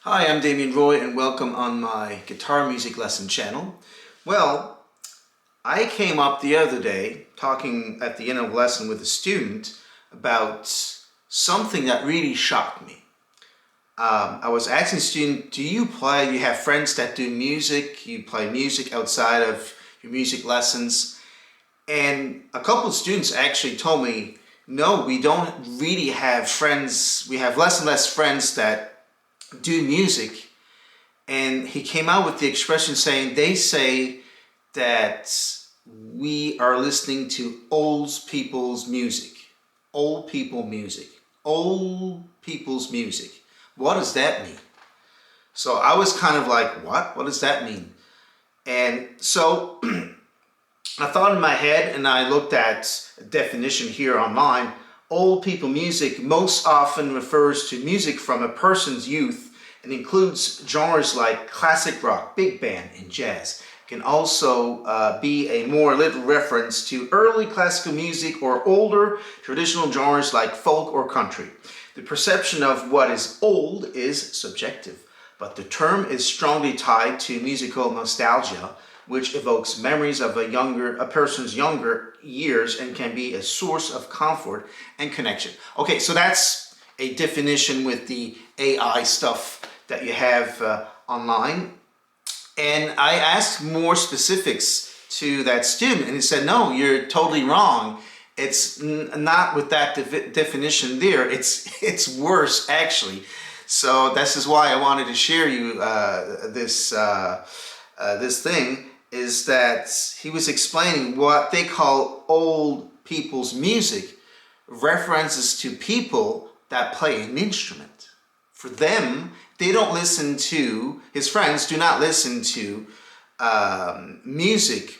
Hi, I'm Damien Roy and welcome on my guitar music lesson channel. Well, I came up the other day talking at the end of a lesson with a student about something that really shocked me. I was asking the student, do you have friends that do music, you play music outside of your music lessons? And a couple of students actually told me, no, we don't really have friends, we have less and less friends that do music. And he came out with the expression saying they say that we are listening to old people's music. Old people's music. What does that mean? So I was kind of like, what? What does that mean? And so I thought in my head and I looked at a definition here online. Old people music most often refers to music from a person's youth and includes genres like classic rock, big band, and jazz. It can also be a more little reference to early classical music or older traditional genres like folk or country. The perception of what is old is subjective, but the term is strongly tied to musical nostalgia, which evokes memories of a person's younger years and can be a source of comfort and connection. Okay, so that's a definition with the AI stuff that you have online. And I asked more specifics to that student and he said, no, you're totally wrong. It's not with that definition there. It's worse, actually. So this is why I wanted to share you this thing, is that he was explaining what they call old people's music references to people that play an instrument. For them, they don't listen to, his friends do not listen to music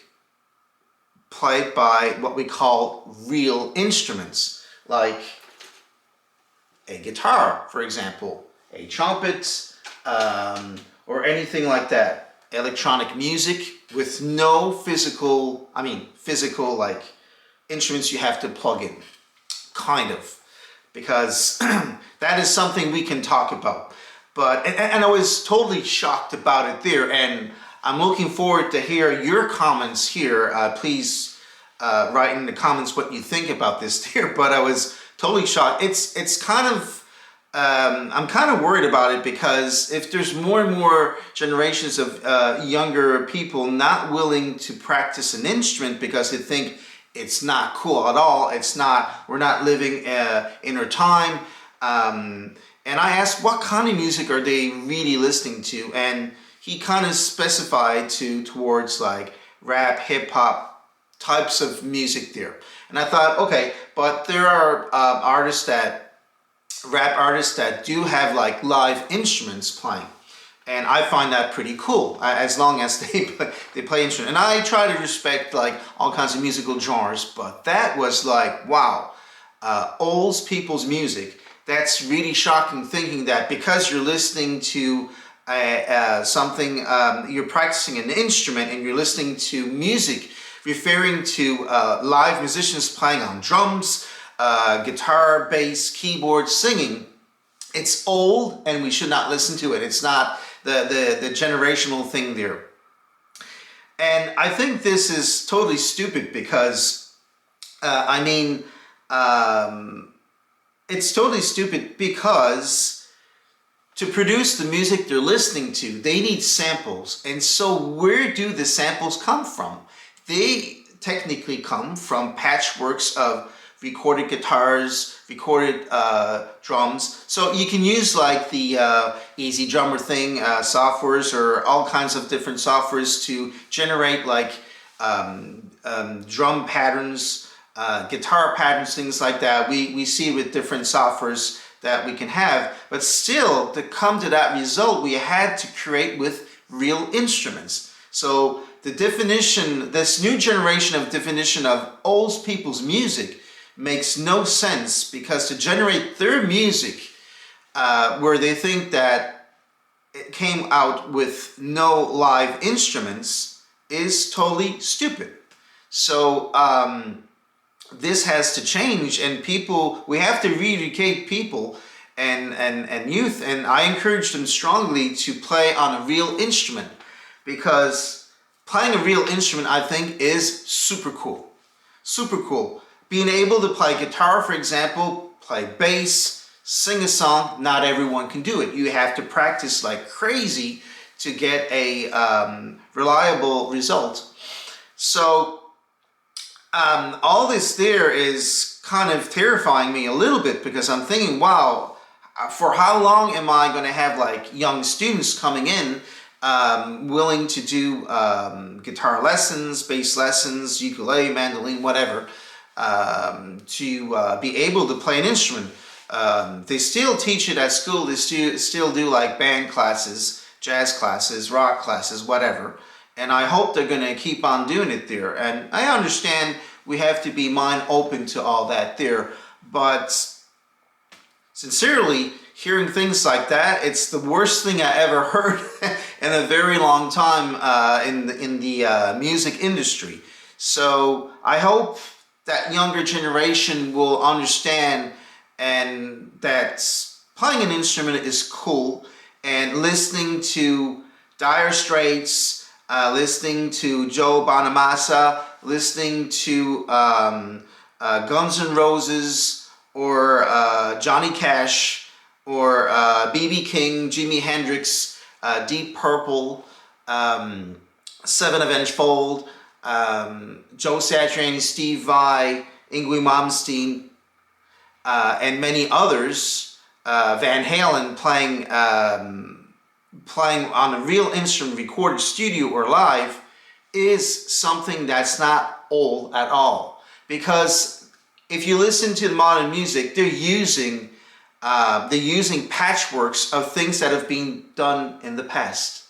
played by what we call real instruments, like a guitar, for example, a trumpet, or anything like that. Electronic music with no physical like instruments you have to plug in, kind of, because that is something we can talk about. But and I was totally shocked about it there, and I'm looking forward to hear your comments here. Please write in the comments what you think about this there. But I was totally shocked. It's kind of I'm kind of worried about it, because if there's more and more generations of younger people not willing to practice an instrument because they think it's not cool at all, we're not living in our time. And I asked what kind of music are they really listening to, and he kind of specified towards like rap, hip hop types of music there. And I thought, okay, but there are rap artists that do have like live instruments playing, and I find that pretty cool, as long as they play instruments. And I try to respect like all kinds of musical genres, but that was like, wow, old people's music. That's really shocking, thinking that because you're listening to something, you're practicing an instrument and you're listening to music referring to live musicians playing on drums, guitar, bass, keyboard, singing. It's old and we should not listen to it. It's not the generational thing there. And I think this is totally stupid, because it's totally stupid because to produce the music they're listening to, they need samples. And so where do the samples come from? They technically come from patchworks of recorded guitars, recorded drums. So you can use like the Easy Drummer thing, softwares, or all kinds of different softwares to generate like drum patterns, guitar patterns, things like that. We see with different softwares that we can have, but still to come to that result we had to create with real instruments. So the definition, this new generation of definition of old people's music makes no sense, because to generate their music where they think that it came out with no live instruments is totally stupid. So this has to change, and we have to re-educate people and youth, and I encourage them strongly to play on a real instrument, because playing a real instrument, I think, is super cool. Super cool. Being able to play guitar, for example, play bass, sing a song, not everyone can do it. You have to practice like crazy to get a reliable result. So all this there is kind of terrifying me a little bit, because I'm thinking, wow, for how long am I going to have like young students coming in willing to do guitar lessons, bass lessons, ukulele, mandolin, whatever, to be able to play an instrument. They still teach it at school. They still do like band classes, jazz classes, rock classes, whatever. And I hope they're going to keep on doing it there. And I understand we have to be mind open to all that there. But sincerely, hearing things like that, it's the worst thing I ever heard in a very long time in the music industry. So I hope that younger generation will understand, and that playing an instrument is cool, and listening to Dire Straits, listening to Joe Bonamassa, listening to Guns N' Roses, or Johnny Cash, or B.B. King, Jimi Hendrix, Deep Purple, Seven Avenged Joe Satriani, Steve Vai, Yngwie Malmsteen, and many others, Van Halen, playing on a real instrument, recorded studio or live, is something that's not old at all. Because if you listen to modern music, they're using patchworks of things that have been done in the past.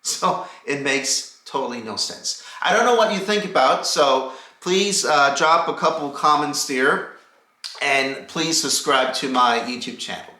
So it makes totally no sense. I don't know what you think about, so please drop a couple comments there, and please subscribe to my YouTube channel.